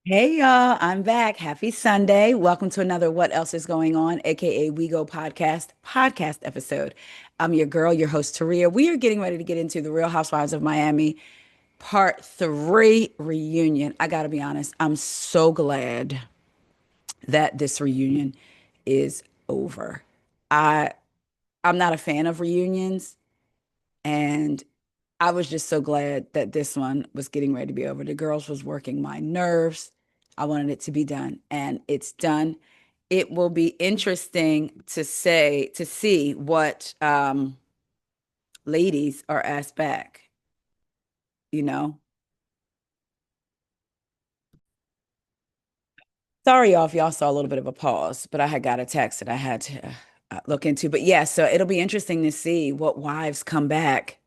Hey y'all, I'm back. Happy Sunday. Welcome to another What Else Is Going On, aka We Go podcast episode. I'm your girl, your host Taria. We are getting ready to get into the Real Housewives of Miami Part 3 reunion. I gotta be honest, I'm so glad that this reunion is over. I I'm not a fan of reunions, and I was just so glad that this one was getting ready to be over. The girls was working my nerves. I wanted it to be done, and it's done. It will be interesting to see what ladies are asked back, you know. Sorry, y'all, if y'all saw a little bit of a pause, but I had got a text that I had to look into. But yeah, so it'll be interesting to see what wives come back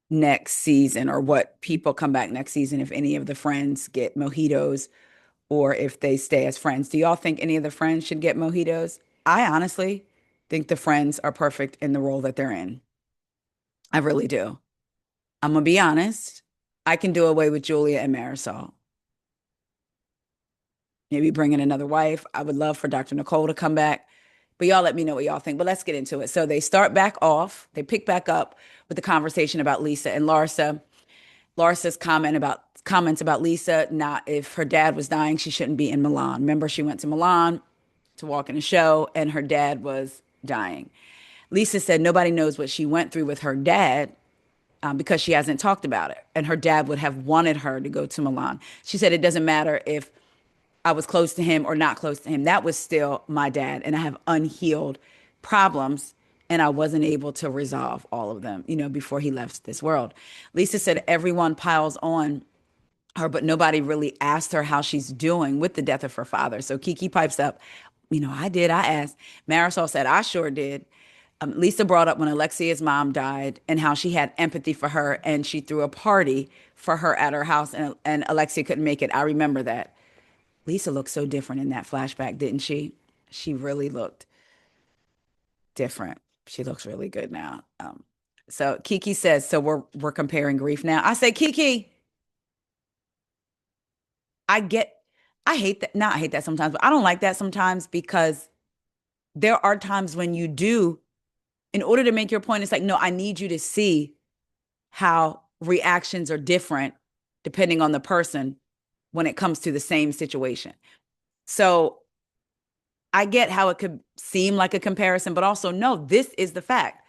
next season or what people come back next season if any of the friends get mojitos or if they stay as friends. Do y'all think any of the friends should get mojitos? I honestly think the friends are perfect in the role that they're in. I really do. I'm gonna be honest. I can do away with Julia and Marisol. Maybe bring in another wife. I would love for Dr. Nicole to come back. But y'all let me know what y'all think. But let's get into it. So they start back off. They pick back up with the conversation about Lisa and Larsa. Larsa's comments about Lisa, not if her dad was dying, she shouldn't be in Milan. Remember, she went to Milan to walk in a show, and her dad was dying. Lisa said nobody knows what she went through with her dad because she hasn't talked about it. And her dad would have wanted her to go to Milan. She said it doesn't matter if I was close to him or not close to him. That was still my dad. And I have unhealed problems. And I wasn't able to resolve all of them, before he left this world. Lisa said everyone piles on her, but nobody really asked her how she's doing with the death of her father. So Kiki pipes up, I did. I asked. Marisol said, I sure did. Lisa brought up when Alexia's mom died and how she had empathy for her and she threw a party for her at her house and Alexia couldn't make it. I remember that. Lisa looked so different in that flashback, didn't she? She really looked different. She looks really good now. So Kiki says, so we're comparing grief now. I say, Kiki, I get, I hate that. Not I hate that sometimes, but I don't like that sometimes because there are times when you do, in order to make your point, it's like, no, I need you to see how reactions are different depending on the person when it comes to the same situation. So I get how it could seem like a comparison, but also, no, this is the fact.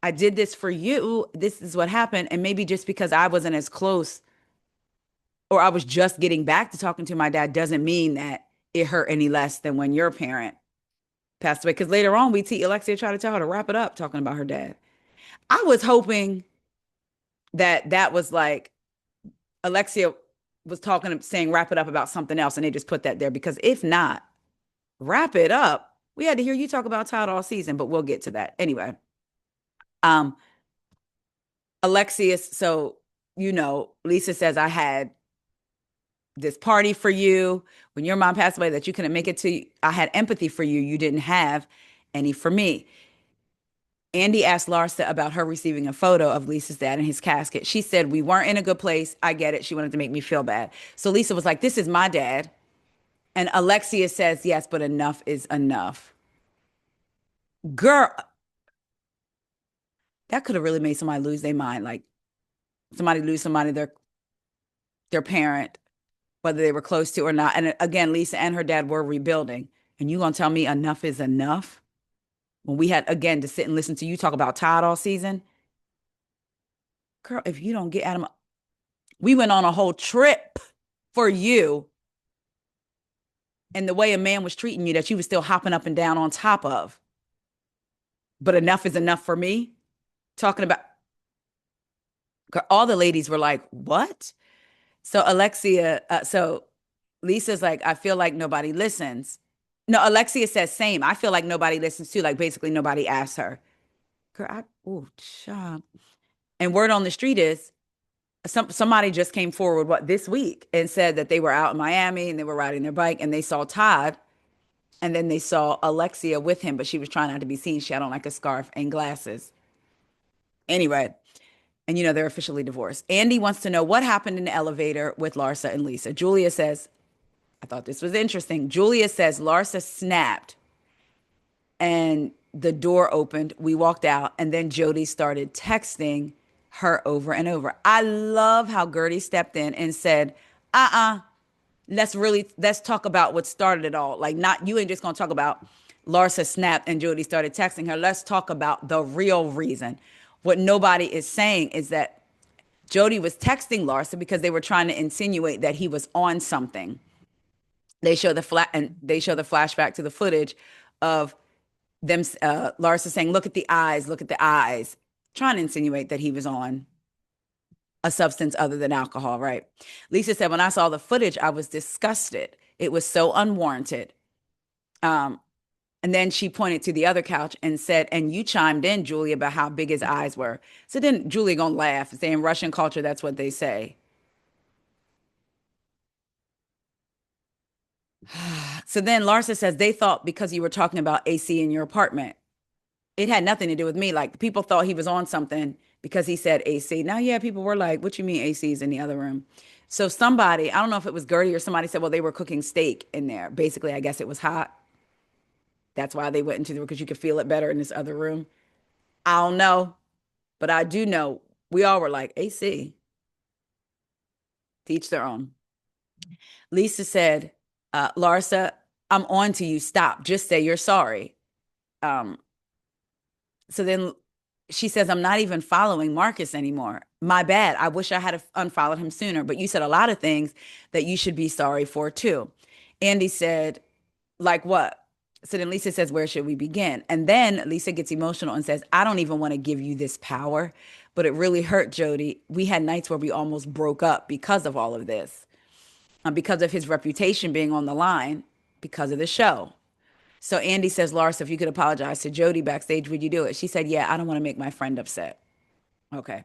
I did this for you. This is what happened. And maybe just because I wasn't as close or I was just getting back to talking to my dad doesn't mean that it hurt any less than when your parent passed away. Because later on, Alexia tried to tell her to wrap it up talking about her dad. I was hoping that that was like Alexia was saying wrap it up about something else, and they just put that there because if not, wrap it up. We had to hear you talk about Todd all season, but we'll get to that anyway. Um, Alexius, so Lisa says I had this party for you when your mom passed away that you couldn't make it to. I had empathy for you. You didn't have any for me. Andy asked Larsa about her receiving a photo of Lisa's dad in his casket. She said, we weren't in a good place. I get it. She wanted to make me feel bad. So Lisa was like, this is my dad. And Alexia says, yes, but enough is enough. Girl, that could have really made somebody lose their mind. Like somebody lose somebody, their parent, whether they were close to or not. And again, Lisa and her dad were rebuilding. And you gonna tell me enough is enough? When we had again to sit and listen to you talk about Todd all season? Girl, if you don't get Adam, we went on a whole trip for you and the way a man was treating you that you was still hopping up and down on top of. But enough is enough for me. Talking about all the ladies were like, what? So Lisa's like, I feel like nobody listens. No, Alexia says same. I feel like nobody listens too. Like basically nobody asks her. Girl, child. And word on the street is somebody just came forward this week and said that they were out in Miami and they were riding their bike and they saw Todd and then they saw Alexia with him, but she was trying not to be seen. She had on like a scarf and glasses. Anyway, and they're officially divorced. Andy wants to know what happened in the elevator with Larsa and Lisa. Julia says I thought this was interesting. Julia says Larsa snapped and the door opened. We walked out, and then Jody started texting her over and over. I love how Gertie stepped in and said, let's talk about what started it all. Like, not, you ain't just gonna talk about Larsa snapped and Jody started texting her. Let's talk about the real reason. What nobody is saying is that Jody was texting Larsa because they were trying to insinuate that he was on something. They show the flashback to the footage of them, Larsa saying, look at the eyes, trying to insinuate that he was on a substance other than alcohol, right? Lisa said, when I saw the footage, I was disgusted. It was so unwarranted. Um, and then she pointed to the other couch and said, and you chimed in, Julie, about how big his eyes were. So then Julie gonna laugh, say in Russian culture, that's what they say. So then Larsa says they thought because you were talking about AC in your apartment. It had nothing to do with me. Like, people thought he was on something because he said AC. Now, yeah, people were like, what you mean AC's in the other room? So somebody, I don't know if it was Gertie or somebody said, well, they were cooking steak in there. Basically, I guess it was hot. That's why they went into the room because you could feel it better in this other room. I don't know, but I do know we all were like, AC, teach their own. Lisa said, Larsa, I'm on to you. Stop. Just say you're sorry. Um, So then she says, I'm not even following Marcus anymore. My bad. I wish I had unfollowed him sooner. But you said a lot of things that you should be sorry for too. Andy said, like what? So then Lisa says, where should we begin? And then Lisa gets emotional and says, I don't even want to give you this power, but it really hurt Jody. We had nights where we almost broke up because of all of this, because of his reputation being on the line, because of the show. So Andy says, Larsa, if you could apologize to Jody backstage, would you do it? She said, yeah, I don't want to make my friend upset. Okay.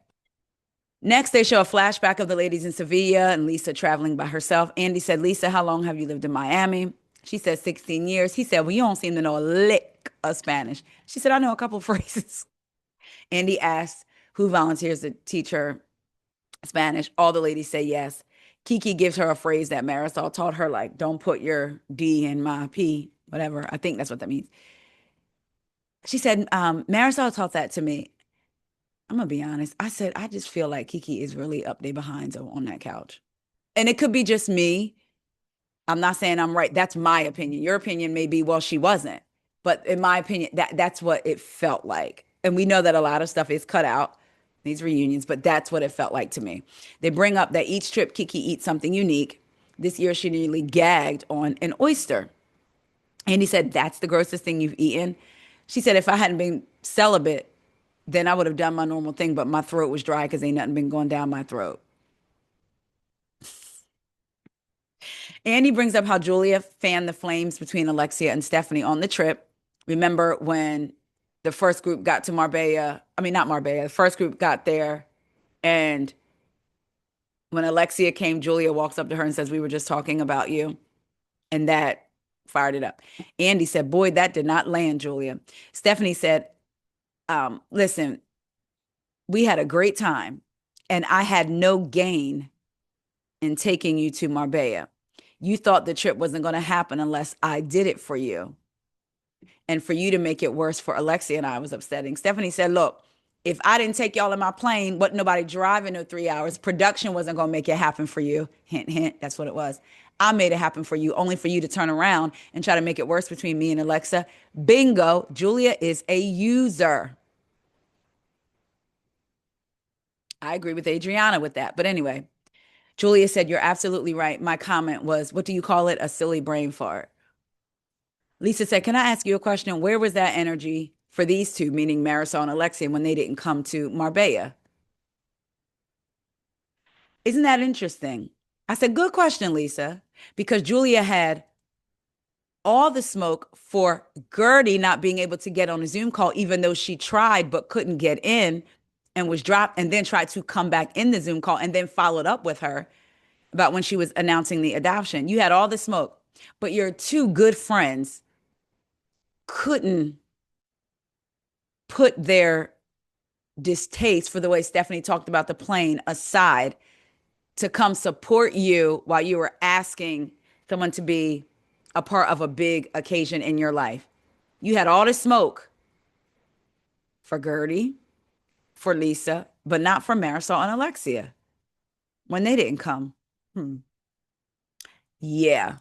Next, they show a flashback of the ladies in Sevilla and Lisa traveling by herself. Andy said, Lisa, how long have you lived in Miami? She said, 16 years. He said, well, you don't seem to know a lick of Spanish. She said, I know a couple of phrases. Andy asked who volunteers to teach her Spanish. All the ladies say yes. Kiki gives her a phrase that Marisol taught her, like, don't put your D in my P, whatever. I think that's what that means. She said, Marisol taught that to me. I'm gonna be honest. I said, I just feel like Kiki is really up there behind on that couch. And it could be just me. I'm not saying I'm right. That's my opinion. Your opinion may be, well, she wasn't. But in my opinion, that's what it felt like. And we know that a lot of stuff is cut out, these reunions, but that's what it felt like to me. They bring up that each trip Kiki eats something unique. This year she nearly gagged on an oyster. And he said, that's the grossest thing you've eaten. She said, if I hadn't been celibate, then I would have done my normal thing, but my throat was dry because ain't nothing been going down my throat. And he brings up how Julia fanned the flames between Alexia and Stephanie on the trip. Remember when the first group got to Marbella? I mean, not Marbella. The first group got there, and when Alexia came, Julia walks up to her and says, we were just talking about you. And that fired it up. Andy said, boy, that did not land, Julia. Stephanie said, listen, we had a great time, and I had no gain in taking you to Marbella. You thought the trip wasn't going to happen unless I did it for you. And for you to make it worse for Alexia and I was upsetting. Stephanie said, look, if I didn't take y'all in my plane, wasn't nobody driving no 3 hours. Production wasn't going to make it happen for you. Hint, hint. That's what it was. I made it happen for you, only for you to turn around and try to make it worse between me and Alexa. Bingo. Julia is a user. I agree with Adriana with that. But anyway, Julia said, you're absolutely right. My comment was, what do you call it? A silly brain fart. Lisa said, can I ask you a question? Where was that energy for these two, meaning Marisol and Alexia, when they didn't come to Marbella? Isn't that interesting? I said, good question, Lisa, because Julia had all the smoke for Gertie not being able to get on a Zoom call, even though she tried but couldn't get in and was dropped, and then tried to come back in the Zoom call and then followed up with her about when she was announcing the adoption. You had all the smoke, but your two good friends couldn't put their distaste for the way Stephanie talked about the plane aside to come support you while you were asking someone to be a part of a big occasion in your life. You had all the smoke for Gertie, for Lisa, but not for Marisol and Alexia when they didn't come. Hmm. Yeah,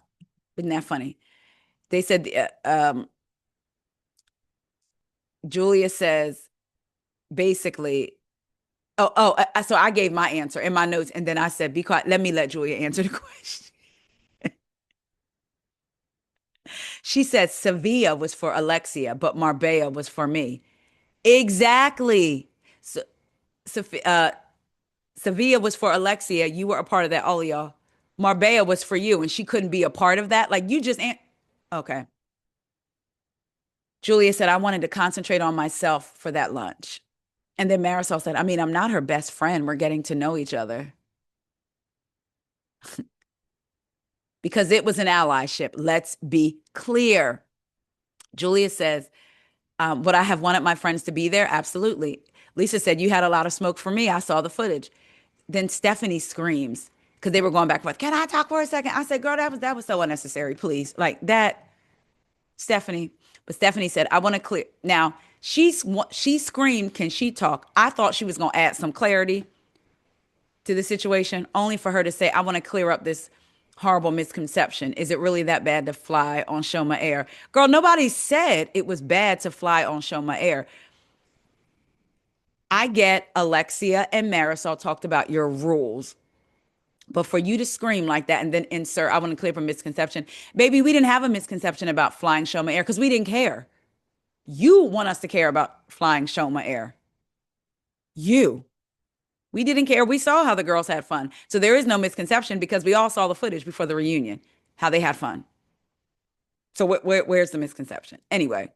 isn't that funny? They said, Julia says basically, so I gave my answer in my notes, and then I said, be quiet, let me let Julia answer the question. She said Sevilla was for Alexia, but Marbella was for me. Exactly. So, Sophia, Sevilla was for Alexia. You were a part of that, all of y'all. Marbella was for you, and she couldn't be a part of that. Like you just, okay. Julia said, I wanted to concentrate on myself for that lunch. And then Marisol said, I mean, I'm not her best friend. We're getting to know each other because it was an allyship. Let's be clear. Julia says, would I have wanted my friends to be there? Absolutely. Lisa said, you had a lot of smoke for me. I saw the footage. Then Stephanie screams because they were going back and forth. Can I talk for a second? I said, girl, that was so unnecessary, please. Like that, Stephanie. But Stephanie said, I want to clear. Now, she screamed, can she talk? I thought she was going to add some clarity to the situation, only for her to say, I want to clear up this horrible misconception. Is it really that bad to fly on Shoma Air? Girl, nobody said it was bad to fly on Shoma Air. I get Alexia and Marisol talked about your rules. But for you to scream like that and then insert, I want to clear up a misconception. Baby, we didn't have a misconception about flying Shoma Air because we didn't care. You want us to care about flying Shoma Air. You. We didn't care. We saw how the girls had fun. So there is no misconception because we all saw the footage before the reunion, how they had fun. So where's the misconception? Anyway,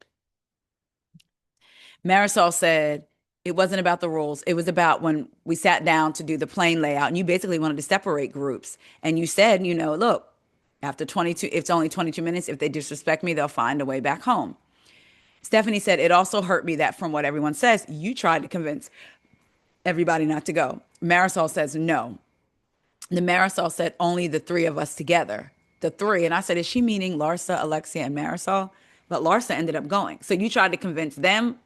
Marisol said it wasn't about the rules. It was about when we sat down to do the plane layout and you basically wanted to separate groups. And you said, look, after 22, it's only 22 minutes. If they disrespect me, they'll find a way back home. Stephanie said, it also hurt me that from what everyone says, you tried to convince everybody not to go. Marisol says, no. The Marisol said, only the three of us together. The three. And I said, is she meaning Larsa, Alexia, and Marisol? But Larsa ended up going. So you tried to convince them.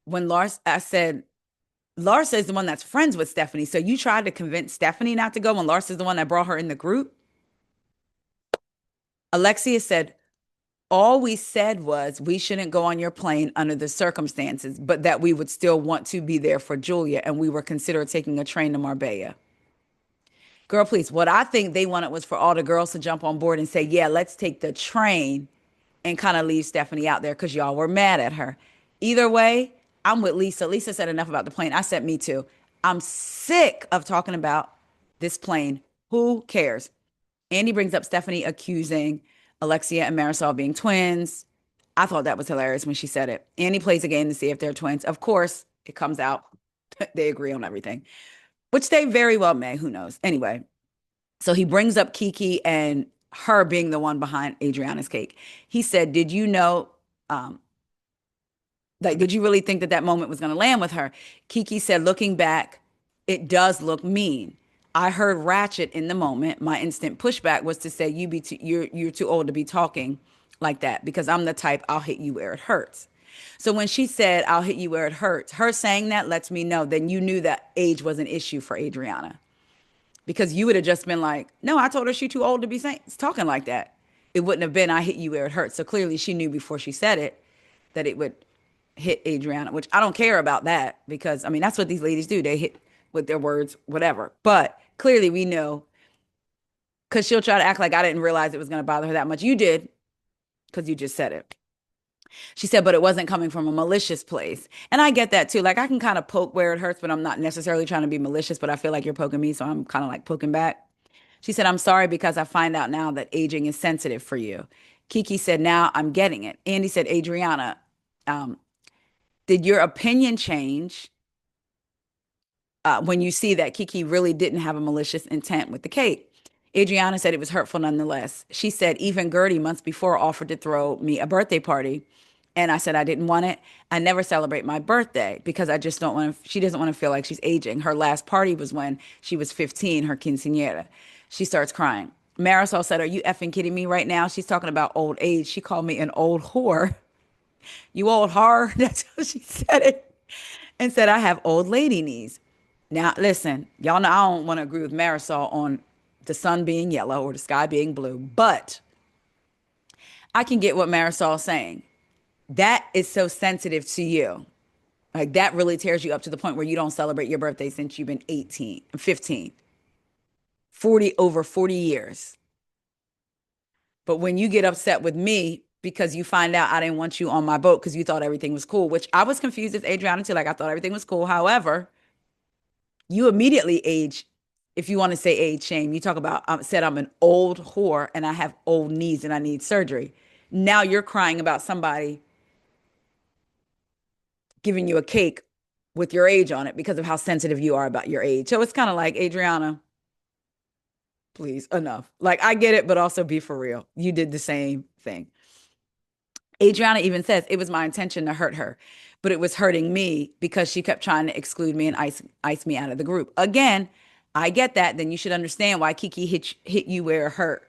When Larsa, I said, Larsa is the one that's friends with Stephanie. So you tried to convince Stephanie not to go when Larsa is the one that brought her in the group. Alexia said, all we said was we shouldn't go on your plane under the circumstances, but that we would still want to be there for Julia. And we were considering taking a train to Marbella. Girl, please. What I think they wanted was for all the girls to jump on board and say, yeah, let's take the train and kind of leave Stephanie out there because y'all were mad at her. Either way, I'm with Lisa. Lisa said enough about the plane. I said, me too. I'm sick of talking about this plane. Who cares? Andy brings up Stephanie accusing Alexia and Marisol of being twins. I thought that was hilarious when she said it. Andy plays a game to see if they're twins. Of course, it comes out. They agree on everything, which they very well may. Who knows? Anyway, so he brings up Kiki and her being the one behind Adriana's cake. He said, did you know, um, like, did you really think that that moment was going to land with her? Kiki said, looking back, it does look mean. I heard Ratchet in the moment. My instant pushback was to say, you're too old to be talking like that because I'm the type I'll hit you where it hurts. So when she said, I'll hit you where it hurts, her saying that lets me know then you knew that age was an issue for Adriana because you would have just been like, no, I told her she's too old to be talking like that. It wouldn't have been, I hit you where it hurts. So clearly she knew before she said it that it would hit Adriana, which I don't care about that because, I mean, that's what these ladies do. They hit with their words, whatever. But clearly we know because she'll try to act like I didn't realize it was going to bother her that much. You did because you just said it. She said, but it wasn't coming from a malicious place. And I get that too. Like I can kind of poke where it hurts, but I'm not necessarily trying to be malicious, but I feel like you're poking me. So I'm kind of like poking back. She said, I'm sorry because I find out now that aging is sensitive for you. Kiki said, now I'm getting it. Andy said, Adriana, um, did your opinion change when you see that Kiki really didn't have a malicious intent with the cake? Adriana said it was hurtful nonetheless. She said, even Gertie months before offered to throw me a birthday party And I said I didn't want it. I never celebrate my birthday because I just don't want to, she doesn't want to feel like she's aging. Her last party was when she was 15, her quinceañera. She starts crying. Marisol said, "Are you effing kidding me right now?" She's talking about old age. She called me an old whore. You old whore. That's how she said it. And said, "I have old lady knees." Now, listen, y'all know I don't want to agree with Marisol on the sun being yellow or the sky being blue, but I can get what Marisol's saying. That is so sensitive to you. Like that really tears you up to the point where you don't celebrate your birthday since you've been 18, 15, 40 over 40 years. But when you get upset with me because you find out I didn't want you on my boat because you thought everything was cool, which I was confused as Adriana too. Like I thought everything was cool. However, you immediately age, if you want to say age shame, you talk about, said I'm an old whore and I have old knees and I need surgery. Now you're crying about somebody giving you a cake with your age on it because of how sensitive you are about your age. So it's kind of like, Adriana, please, enough. Like, I get it, but also be for real. You did the same thing. Adriana even says it was my intention to hurt her, but it was hurting me because she kept trying to exclude me and ice me out of the group. Again, I get that. Then you should understand why Kiki hit you where it hurt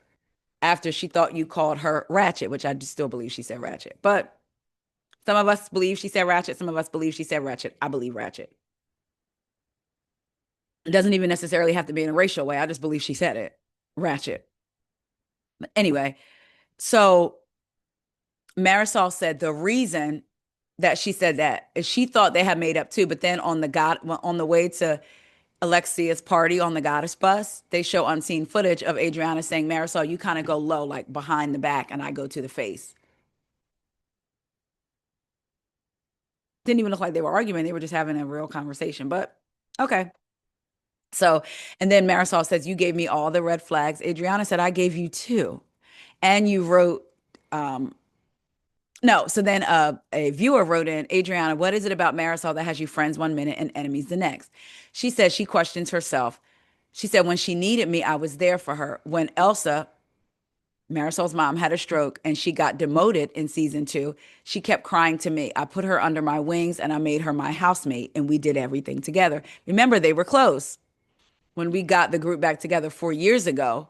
after she thought you called her Ratchet, which I still believe she said Ratchet. But some of us believe she said Ratchet. Some of us believe she said Ratchet. I believe Ratchet. It doesn't even necessarily have to be in a racial way. I just believe she said it. Ratchet. But anyway, so Marisol said the reason that she said that is she thought they had made up too, but then on the way to Alexia's party on the Goddess bus, they show unseen footage of Adriana saying, "Marisol, you kind of go low, like behind the back, and I go to the face." Didn't even look like they were arguing; they were just having a real conversation. But okay. So, and then Marisol says, "You gave me all the red flags." Adriana said, "I gave you two." And you wrote, um, no. So then a viewer wrote in, "Adriana, what is it about Marisol that has you friends one minute and enemies the next?" She said she questions herself. She said, "When she needed me, I was there for her. When Elsa, Marisol's mom, had a stroke and she got demoted in season two, she kept crying to me. I put her under my wings and I made her my housemate and we did everything together." Remember, they were close. When we got the group back together 4 years ago,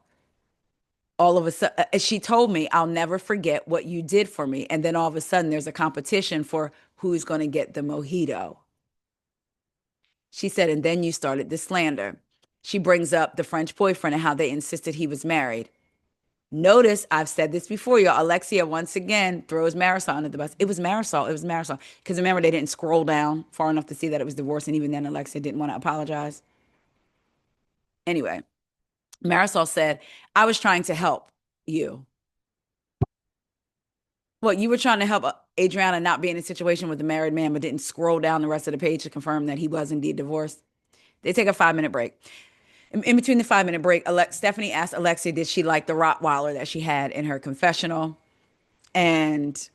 all of a sudden, she told me, "I'll never forget what you did for me." And then all of a sudden, there's a competition for who's going to get the mojito. She said, and then you started the slander. She brings up the French boyfriend and how they insisted he was married. Notice I've said this before, y'all. Alexia once again throws Marisol under the bus. It was Marisol. It was Marisol. Because remember, they didn't scroll down far enough to see that it was divorce. And even then, Alexia didn't want to apologize. Anyway, Marisol said, "I was trying to help you." Well, you were trying to help Adriana not be in a situation with a married man, but didn't scroll down the rest of the page to confirm that he was indeed divorced. They take a 5 minute break. In between the 5 minute break, Stephanie asked Alexia, did she like the Rottweiler that she had in her confessional? And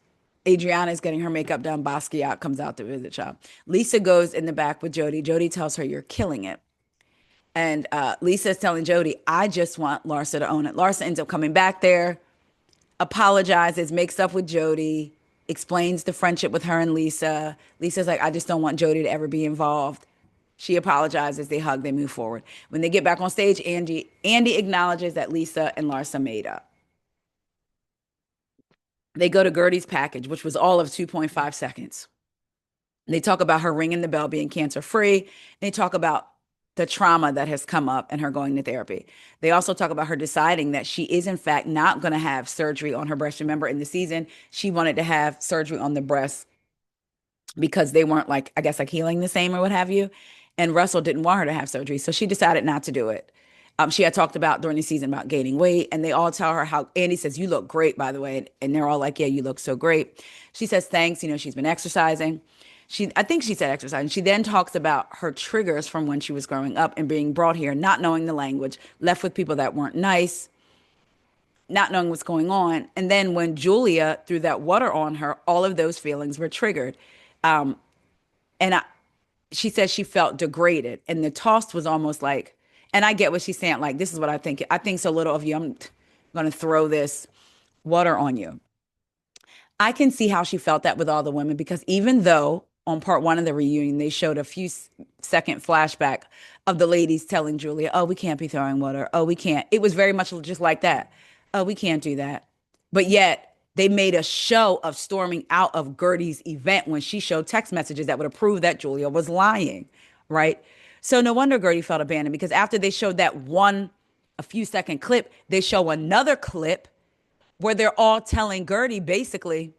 Adriana is getting her makeup done. Basquiat comes out to visit shop. Lisa goes in the back with Jody. Jody tells her, "You're killing it." And Lisa is telling Jody, "I just want Larsa to own it." Larsa ends up coming back there, apologizes, makes up with Jody, explains the friendship with her and Lisa. Lisa's like, "I just don't want Jody to ever be involved." She apologizes, they hug, they move forward. When they get back on stage, Andy acknowledges that Lisa and Larsa made up. They go to Gertie's package, which was all of 2.5 seconds. They talk about her ringing the bell being cancer free. They talk about the trauma that has come up and her going to therapy. They also talk about her deciding that she is, in fact, not going to have surgery on her breast. Remember, in the season, she wanted to have surgery on the breast because they weren't, like, I guess, like healing the same or what have you. And Russell didn't want her to have surgery. So she decided not to do it. She had talked about during the season about gaining weight, and they all tell her how Andy says, "You look great, by the way." And they're all like, "Yeah, you look so great." She says, "Thanks. You know, she's been exercising." I think she said exercising. She then talks about her triggers from when she was growing up and being brought here, not knowing the language, left with people that weren't nice, not knowing what's going on. And then when Julia threw that water on her, all of those feelings were triggered. Um, and she said she felt degraded. And the toss was almost like, and I get what she's saying. Like, this is what I think. I think so little of you. I'm going to throw this water on you. I can see how she felt that with all the women because even though on part one of the reunion they showed a few second flashback of the ladies telling Julia, "Oh, we can't be throwing water. Oh, we can't." It was very much just like that. "Oh, we can't do that." But yet they made a show of storming out of Gertie's event when she showed text messages that would have proved that Julia was lying, right? So no wonder Gertie felt abandoned because after they showed that one a few second clip, they show another clip where they're all telling Gertie basically,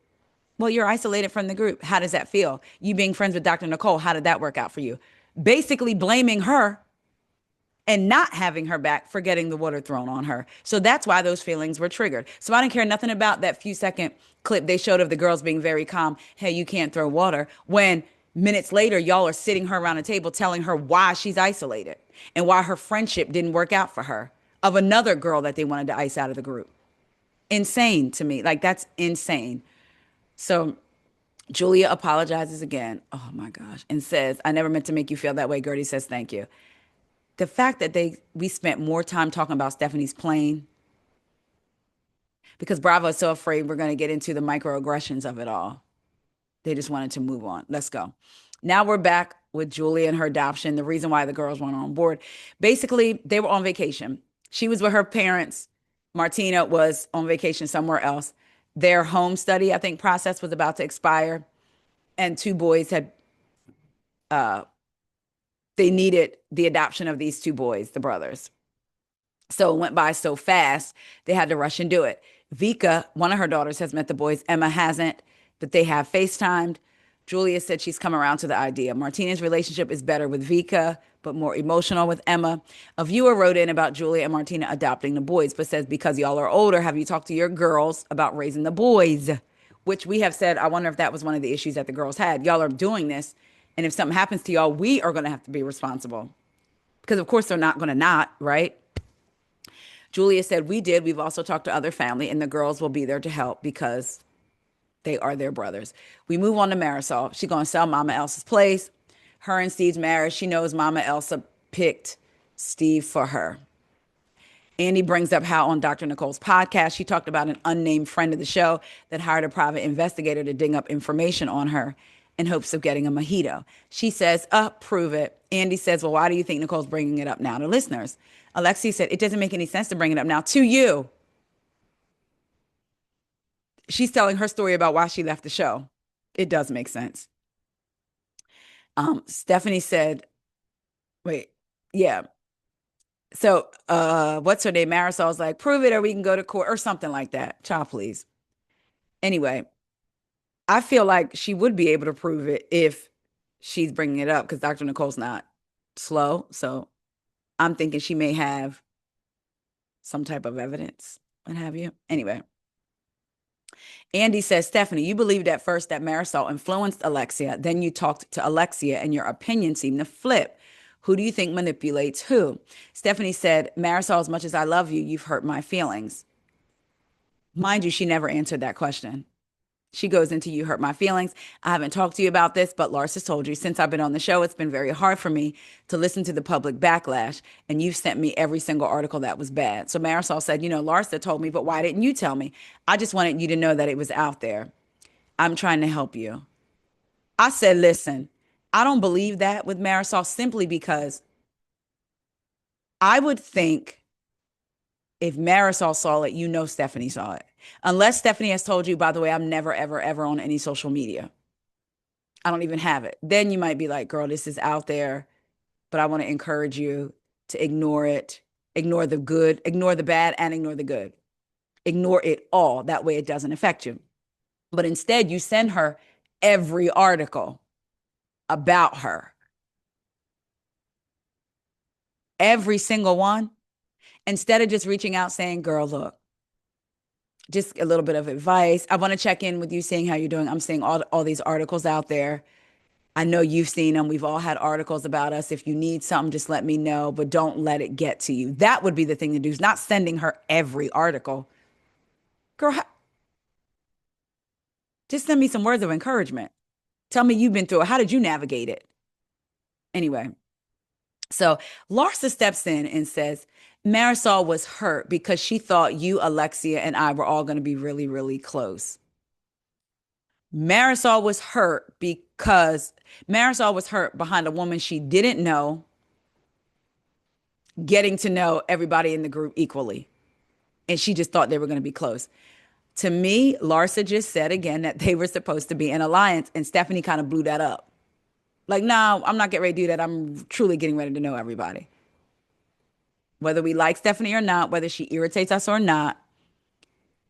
well, you're isolated from the group. How does that feel? You being friends with Dr. Nicole, how did that work out for you? Basically blaming her and not having her back for getting the water thrown on her. So that's why those feelings were triggered. So I didn't care nothing about that few second clip they showed of the girls being very calm. Hey, you can't throw water. When minutes later, y'all are sitting her around a table telling her why she's isolated and why her friendship didn't work out for her of another girl that they wanted to ice out of the group. Insane to me. Like, that's insane. So Julia apologizes again. Oh my gosh. And says, I never meant to make you feel that way. Gertie says, thank you. The fact that we spent more time talking about Stephanie's plane because Bravo is so afraid we're going to get into the microaggressions of it all. They just wanted to move on. Let's go. Now we're back with Julia and her adoption. The reason why the girls weren't on board. Basically, they were on vacation. She was with her parents. Martina was on vacation somewhere else. Their home study, I think, process was about to expire. And two boys had, they needed the adoption of these two boys, the brothers. So it went by so fast, they had to rush and do it. Vika, one of her daughters, has met the boys. Emma hasn't, but they have FaceTimed. Julia said she's come around to the idea. Martina's relationship is better with Vika, but more emotional with Emma. A viewer wrote in about Julia and Martina adopting the boys, but says, because y'all are older, have you talked to your girls about raising the boys? Which we have said, I wonder if that was one of the issues that the girls had. Y'all are doing this, and if something happens to y'all, we are going to have to be responsible. Because, of course, they're not going to not, right? Julia said, we did. We've also talked to other family, and the girls will be there to help because they are their brothers. We move on to Marisol. She's going to sell Mama Elsa's place. Her and Steve's marriage. She knows Mama Elsa picked Steve for her. Andy brings up how on Dr. Nicole's podcast, she talked about an unnamed friend of the show that hired a private investigator to dig up information on her in hopes of getting a mojito. She says, prove it. Andy says, well, why do you think Nicole's bringing it up now to listeners? Alexi said, it doesn't make any sense to bring it up now to you. She's telling her story about why she left the show. It does make sense. Stephanie said, wait, yeah. So what's her name? Marisol's like, prove it or we can go to court or something like that. Child, please. Anyway, I feel like she would be able to prove it if she's bringing it up because Dr. Nicole's not slow. So I'm thinking she may have some type of evidence, what have you. Anyway, Andy says, Stephanie, you believed at first that Marisol influenced Alexia. Then you talked to Alexia and your opinion seemed to flip. Who do you think manipulates who? Stephanie said, Marisol, as much as I love you, you've hurt my feelings. Mind you, she never answered that question. She goes into, you hurt my feelings. I haven't talked to you about this, but Larsa told you since I've been on the show, it's been very hard for me to listen to the public backlash. And you've sent me every single article that was bad. So Marisol said, Larsa told me, but why didn't you tell me? I just wanted you to know that it was out there. I'm trying to help you. I said, listen, I don't believe that with Marisol simply because I would think if Marisol saw it, Stephanie saw it. Unless Stephanie has told you, by the way, I'm never, ever, ever on any social media. I don't even have it. Then you might be like, girl, this is out there, but I want to encourage you to ignore it, ignore the good, ignore the bad, and ignore the good. Ignore it all. That way it doesn't affect you. But instead, you send her every article about her. Every single one. Instead of just reaching out saying, girl, look, just a little bit of advice. I want to check in with you, seeing how you're doing. I'm seeing all these articles out there. I know you've seen them. We've all had articles about us. If you need something, just let me know, but don't let it get to you. That would be the thing to do, is not sending her every article. Girl, just send me some words of encouragement. Tell me you've been through it. How did you navigate it? Anyway, so Larsa steps in and says, Marisol was hurt because she thought you, Alexia, and I were all going to be really, really close. Marisol was hurt because Marisol was hurt behind a woman she didn't know, getting to know everybody in the group equally. And she just thought they were going to be close. To me, Larsa just said again that they were supposed to be an alliance, and Stephanie kind of blew that up. Like, no, I'm not getting ready to do that. I'm truly getting ready to know everybody. Whether we like Stephanie or not, whether she irritates us or not,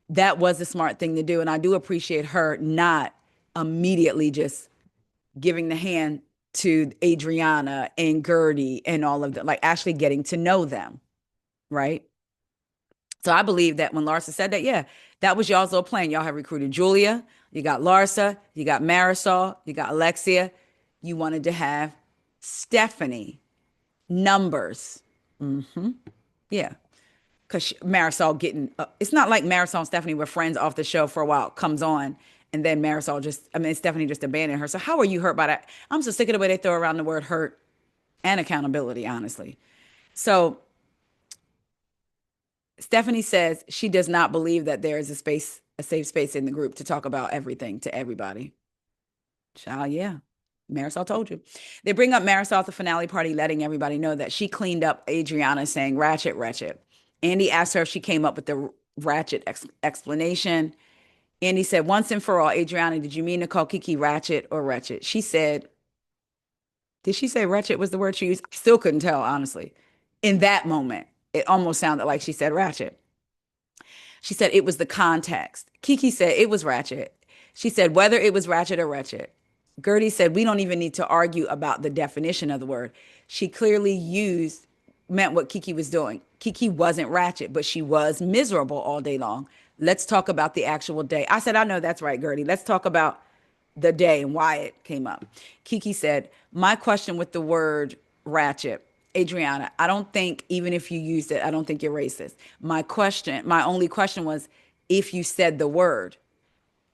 that was the smart thing to do. And I do appreciate her not immediately just giving the hand to Adriana and Gertie and all of them, like actually getting to know them, right? So I believe that when Larsa said that, yeah, that was y'all's little plan. Y'all have recruited Julia, you got Larsa, you got Marisol, you got Alexia. You wanted to have Stephanie numbers. Yeah. Because Marisol getting, it's not like Marisol and Stephanie were friends off the show for a while, comes on, and then Marisol just, I mean, Stephanie just abandoned her. So how are you hurt by that? I'm so sick of the way they throw around the word hurt and accountability, honestly. So Stephanie says she does not believe that there is a space, a safe space in the group to talk about everything to everybody. Child, yeah. Marisol told you. They bring up Marisol at the finale party, letting everybody know that she cleaned up Adriana saying Ratchet, Wretched. Andy asked her if she came up with the Ratchet explanation. Andy said, once and for all, Adriana, did you mean to call Kiki Ratchet or Wretched? She said, did she say Wretched was the word she used? I still couldn't tell, honestly. In that moment, it almost sounded like she said Ratchet. She said it was the context. Kiki said it was Ratchet. She said whether it was Ratchet or Wretched. Gertie said we don't even need to argue about the definition of the word. She clearly used meant what Kiki was doing. Kiki wasn't ratchet, but she was miserable all day long. Let's talk about the actual day. I said, I know that's right, Gertie. Let's talk about the day and why it came up. Kiki said, my question with the word ratchet, Adriana, I don't think, even if you used it, I don't think you're racist. My only question was if you said the word.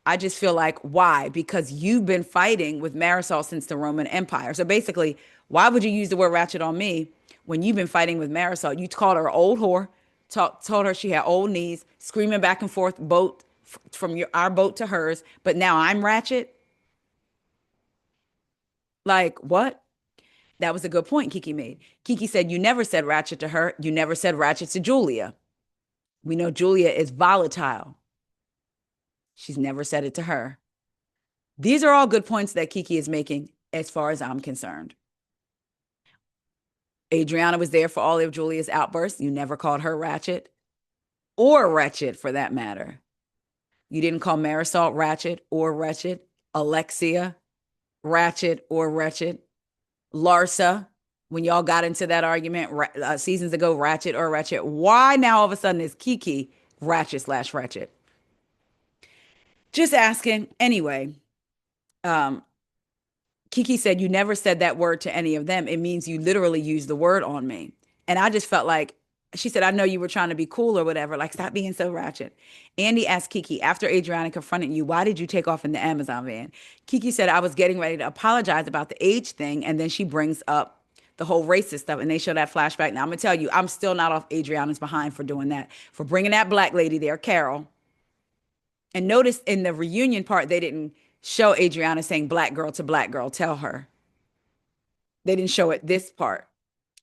I just feel like, why? Because you've been fighting with Marisol since the Roman Empire. So basically, why would you use the word ratchet on me when you've been fighting with Marisol? You called her old whore, told her she had old knees, screaming back and forth, boat from our boat to hers. But now I'm ratchet. Like, what? That was a good point Kiki made. Kiki said, you never said ratchet to her. You never said ratchet to Julia. We know Julia is volatile. She's never said it to her. These are all good points that Kiki is making as far as I'm concerned. Adriana was there for all of Julia's outbursts. You never called her ratchet or wretched for that matter. You didn't call Marisol ratchet or wretched. Alexia ratchet or wretched. Larsa, when y'all got into that argument seasons ago, ratchet or wretched. Why now all of a sudden is Kiki ratchet slash wretched? Just asking. Anyway, um, Kiki said, you never said that word to any of them. It means you literally used the word on me. And I just felt like, she said, I know you were trying to be cool or whatever. Like, stop being so ratchet. Andy asked Kiki, after Adriana confronted you, why did you take off in the Amazon van? Kiki said, I was getting ready to apologize about the age thing. And then she brings up the whole racist stuff. And they show that flashback. Now, I'm going to tell you, I'm still not off Adriana's behind for doing that, for bringing that black lady there, Carol. And notice in the reunion part, they didn't show Adriana saying black girl to black girl, tell her. They didn't show it this part.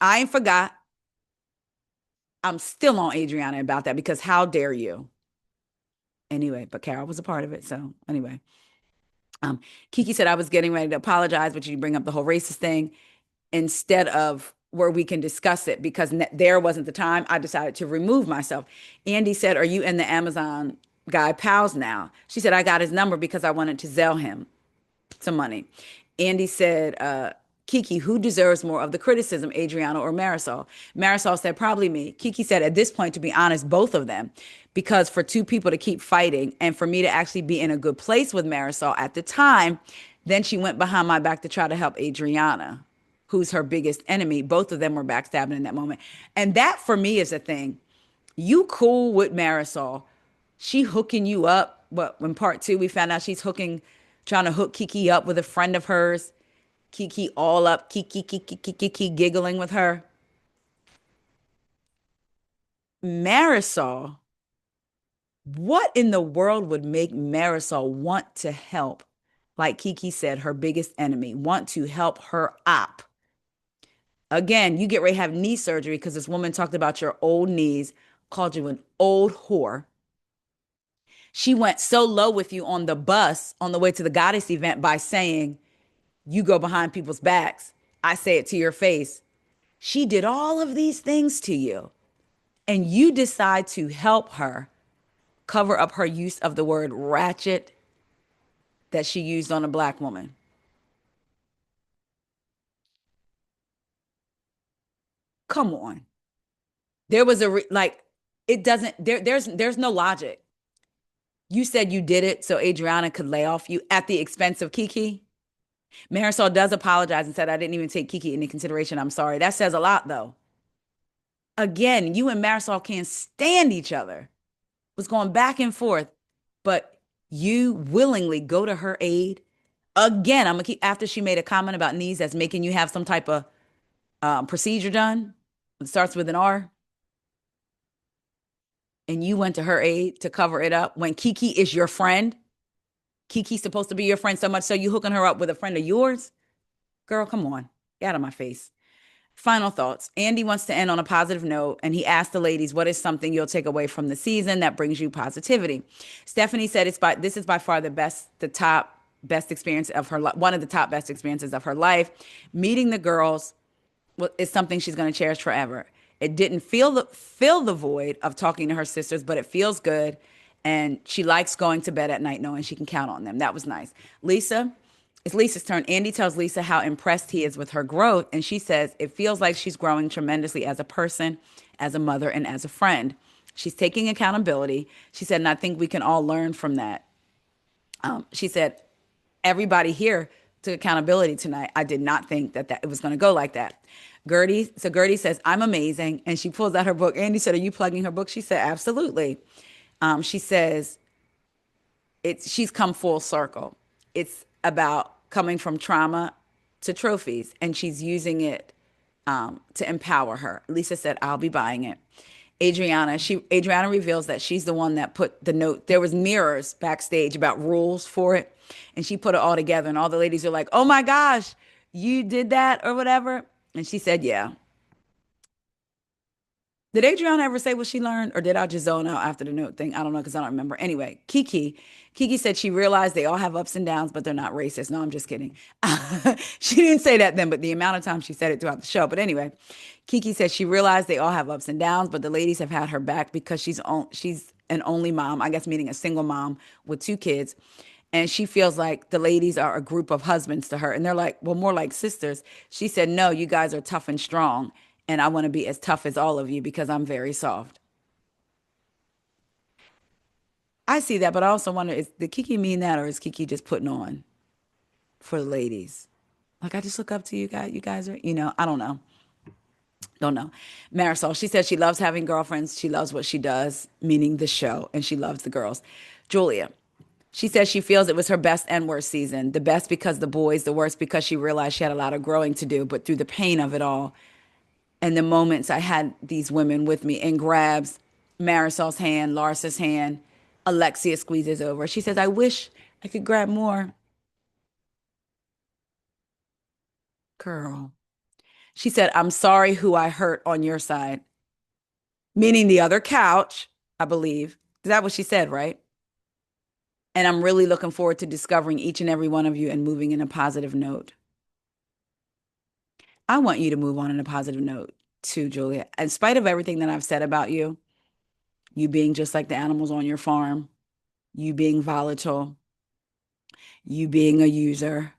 I ain't forgot. I'm still on Adriana about that because how dare you? Anyway, but Carol was a part of it. So anyway, um, Kiki said I was getting ready to apologize, but you bring up the whole racist thing instead of where we can discuss it because there wasn't the time. I decided to remove myself. Andy said, are you and the Amazon guy pals now? She said, I got his number because I wanted to sell him some money. Andy said, Kiki, who deserves more of the criticism, Adriana or Marisol? Marisol said, probably me. Kiki said, at this point, to be honest, both of them. Because for two people to keep fighting and for me to actually be in a good place with Marisol at the time, then she went behind my back to try to help Adriana, who's her biggest enemy. Both of them were backstabbing in that moment. And that for me is a thing. You cool with Marisol. She hooking you up. But when part two, we found out she's trying to hook Kiki up with a friend of hers. Kiki all up, Kiki, giggling with her. Marisol, what in the world would make Marisol want to help like Kiki said, her biggest enemy, want to help her up. Again, you get ready to have knee surgery because this woman talked about your old knees, called you an old whore. She went so low with you on the bus on the way to the Goddess event by saying, you go behind people's backs. I say it to your face. She did all of these things to you, and you decide to help her cover up her use of the word ratchet that she used on a black woman. Come on. There was like it doesn't there's no logic. You said you did it so Adriana could lay off you at the expense of Kiki. Marisol does apologize and said, I didn't even take Kiki into consideration. I'm sorry. That says a lot, though. Again, you and Marisol can't stand each other. Was going back and forth, but you willingly go to her aid. Again, I'm gonna keep after she made a comment about knees that's making you have some type of procedure done. It starts with an R, and you went to her aid to cover it up when Kiki is your friend. Kiki's supposed to be your friend so much so you hooking her up with a friend of yours. Girl, come on. Get out of my face. Final thoughts. Andy wants to end on a positive note, and he asked the ladies, what is something you'll take away from the season that brings you positivity? Stephanie said this is by far the top best experience of her one of the top best experiences of her life. Meeting the girls is something she's going to cherish forever. It didn't fill the void of talking to her sisters, but it feels good. And she likes going to bed at night knowing she can count on them. That was nice. Lisa, it's Lisa's turn. Andy tells Lisa how impressed he is with her growth. And she says it feels like she's growing tremendously as a person, as a mother, and as a friend. She's taking accountability. She said, and I think we can all learn from that. She said, everybody here took accountability tonight. I did not think that it was going to go like that. Gertie says, I'm amazing. And she pulls out her book. Andy said, are you plugging her book? She said, absolutely. She says, she's come full circle. It's about coming from trauma to trophies, and she's using it to empower her. Lisa said, I'll be buying it. Adriana reveals that she's the one that put the note. There was mirrors backstage about rules for it, and she put it all together. And all the ladies are like, "Oh my gosh, you did that or whatever." And she said, "Yeah." Did Adriana ever say what she learned, or did I just zone out after the note thing? I don't know because I don't remember. Anyway, Kiki said she realized they all have ups and downs, but they're not racist. No, I'm just kidding. She didn't say that then, but the amount of time she said it throughout the show. But anyway, Kiki said she realized they all have ups and downs, but the ladies have had her back because she's an only mom, I guess meaning a single mom with two kids. And she feels like the ladies are a group of husbands to her. And they're like, well, more like sisters. She said, no, you guys are tough and strong. And I want to be as tough as all of you because I'm very soft. I see that, but I also wonder, did Kiki mean that or is Kiki just putting on for the ladies? Like, I just look up to you guys. You guys are, I don't know. Don't know. Marisol, she says she loves having girlfriends. She loves what she does, meaning the show, and she loves the girls. Julia, she says she feels it was her best and worst season. The best because the boys, the worst because she realized she had a lot of growing to do. But through the pain of it all and the moments I had these women with me and grabs Marisol's hand, Larsa's hand, Alexia squeezes over. She says, I wish I could grab more. Girl. She said, I'm sorry who I hurt on your side, meaning the other couch, I believe. Is that what she said, right? And I'm really looking forward to discovering each and every one of you and moving in a positive note. I want you to move on in a positive note too, Julia. In spite of everything that I've said about you, you being just like the animals on your farm, you being volatile, you being a user,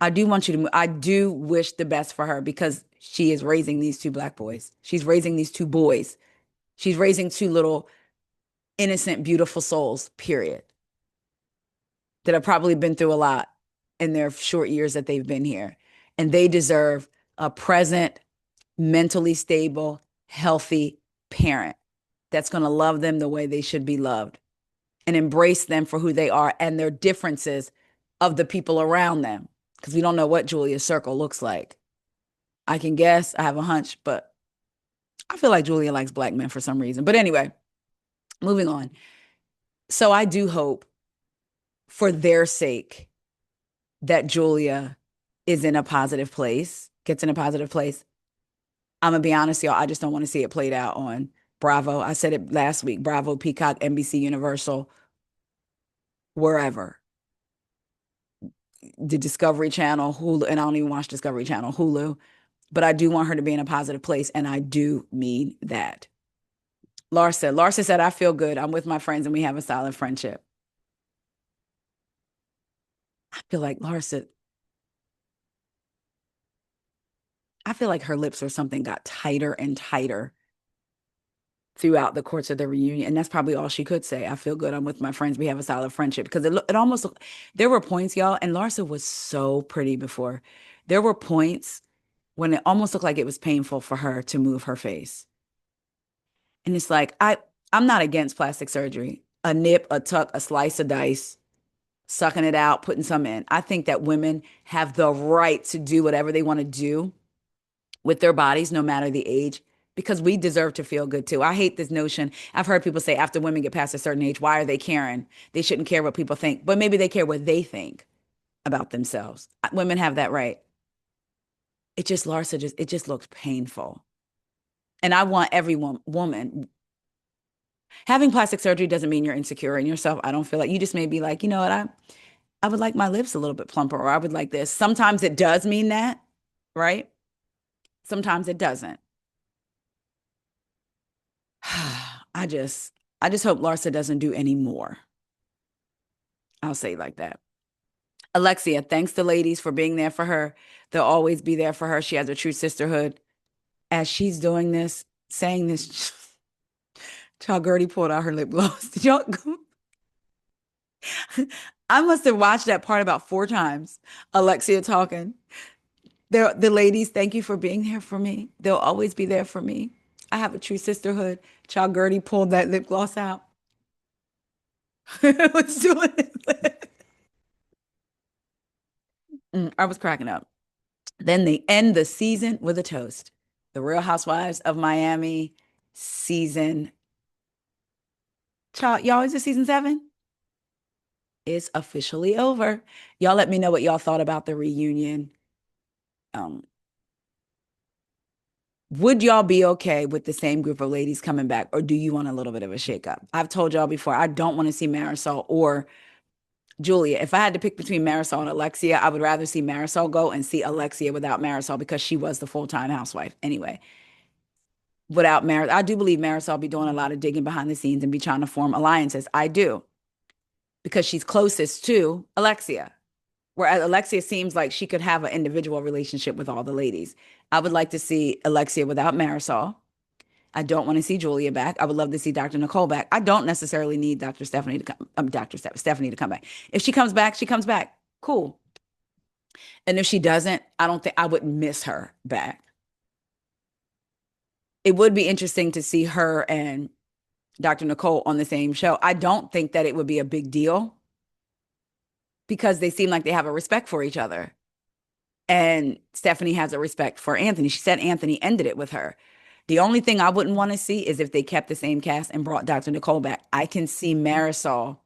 I do want you to move. I do wish the best for her because she is raising these two black boys. She's raising these two boys. She's raising two little innocent, beautiful souls, period, that have probably been through a lot in their short years that they've been here. And they deserve a present, mentally stable, healthy parent that's going to love them the way they should be loved and embrace them for who they are and their differences of the people around them. Because we don't know what Julia's circle looks like. I can guess, I have a hunch, but I feel like Julia likes black men for some reason. But anyway, moving on. So I do hope for their sake that Julia is in a positive place, gets in a positive place. I'm gonna be honest, y'all. I just don't want to see it played out on Bravo. I said it last week. Bravo, Peacock, NBC, Universal, wherever. The Discovery Channel, Hulu, and I don't even watch Discovery Channel, Hulu. But I do want her to be in a positive place, and I do mean that. Larsa said, I feel good. I'm with my friends and we have a solid friendship. I feel like Larsa, I feel like her lips or something got tighter and tighter throughout the course of the reunion. And that's probably all she could say. I feel good. I'm with my friends. We have a solid friendship. Because it almost, there were points, y'all, and Larsa was so pretty before. There were points when it almost looked like it was painful for her to move her face. And it's like, I'm not against plastic surgery. A nip, a tuck, a slice of dice, sucking it out, putting some in. I think that women have the right to do whatever they want to do with their bodies, no matter the age, because we deserve to feel good too. I hate this notion. I've heard people say after women get past a certain age, why are they caring? They shouldn't care what people think, but maybe they care what they think about themselves. Women have that right. It just, Larsa, it just looks painful. And I want every woman having plastic surgery doesn't mean you're insecure in yourself. I don't feel like you just may be like, you know what, I would like my lips a little bit plumper, or I would like this. Sometimes it does mean that, right? Sometimes it doesn't. I just I just hope Larsa doesn't do any more. I'll say it like that. Alexia, thanks to ladies for being there for her. They'll always be there for her. She has a true sisterhood. As she's doing this, saying this, child Gertie pulled out her lip gloss. Did y'all I must have watched that part about 4 times. Alexia talking. The ladies, thank you for being there for me. They'll always be there for me. I have a true sisterhood. Child Gertie pulled that lip gloss out. Was doing it. I was cracking up. Then they end the season with a toast. The Real Housewives of Miami season. Child, y'all, is it season 7? It's officially over. Y'all let me know what y'all thought about the reunion. Um, would y'all be okay with the same group of ladies coming back, or do you want a little bit of a shakeup? I've told y'all before, I don't want to see Marisol or Julia. If I had to pick between Marisol and Alexia, I would rather see Marisol go and see Alexia without Marisol because she was the full-time housewife anyway. Without Marisol, I do believe Marisol be doing a lot of digging behind the scenes and be trying to form alliances. I do because she's closest to Alexia. Whereas Alexia seems like she could have an individual relationship with all the ladies. I would like to see Alexia without Marisol. I don't want to see Julia back. I would love to see Dr. Nicole back. I don't necessarily need Dr. Stephanie to come. Stephanie to come back. If she comes back, she comes back. Cool. And if she doesn't, I don't think I would miss her back. It would be interesting to see her and Dr. Nicole on the same show. I don't think that it would be a big deal because they seem like they have a respect for each other. And Stephanie has a respect for Anthony. She said Anthony ended it with her. The only thing I wouldn't want to see is if they kept the same cast and brought Dr. Nicole back. I can see Marisol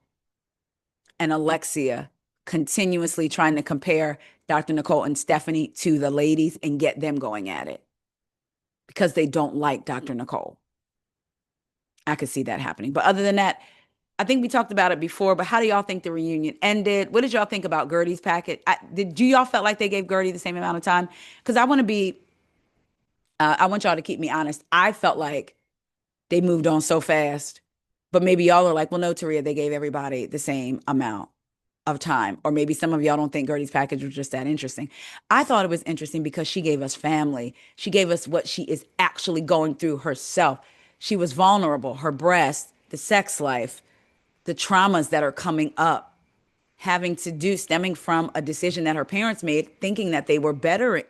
and Alexia continuously trying to compare Dr. Nicole and Stephanie to the ladies and get them going at it because they don't like Dr. Nicole. I could see that happening. But other than that, I think we talked about it before, but how do y'all think the reunion ended? What did y'all think about Guerdy's packet? Do y'all felt like they gave Gertie the same amount of time? Because I want y'all to keep me honest. I felt like they moved on so fast, but maybe y'all are like, well, no, Taria, they gave everybody the same amount of time. Or maybe some of y'all don't think Gertie's package was just that interesting. I thought it was interesting because she gave us family. She gave us what she is actually going through herself. She was vulnerable, her breast, the sex life, the traumas that are coming up, having to do stemming from a decision that her parents made, thinking that they were better,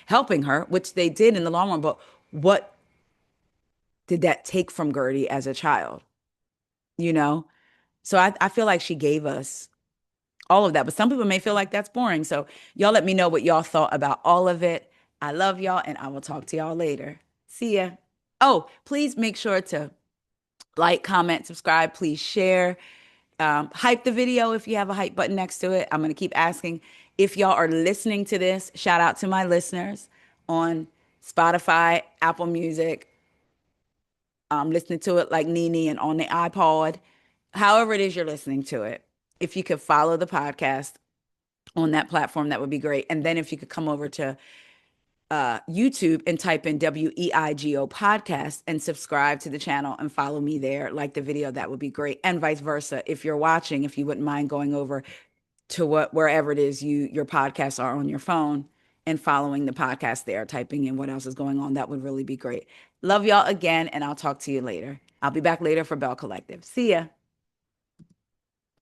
helping her, which they did in the long run. But what did that take from Gertie as a child? You know? So I feel like she gave us all of that. But some people may feel like that's boring. So y'all let me know what y'all thought about all of it. I love y'all and I will talk to y'all later. See ya. Oh, please make sure to like, comment, subscribe, please share. Hype the video if you have a hype button next to it. I'm going to keep asking If y'all are listening to this, shout out to my listeners on Spotify, Apple Music, listening to it like Nene and on the iPod, however it is you're listening to it. If you could follow the podcast on that platform, that would be great. And then if you could come over to YouTube and type in WEIGO podcast and subscribe to the channel and follow me there, like the video, that would be great. And vice versa. If you're watching, if you wouldn't mind going over to wherever it is your podcasts are on your phone and following the podcast there, typing in what else is going on, that would really be great. Love y'all again, and I'll talk to you later. I'll be back later for Bell Collective. See ya.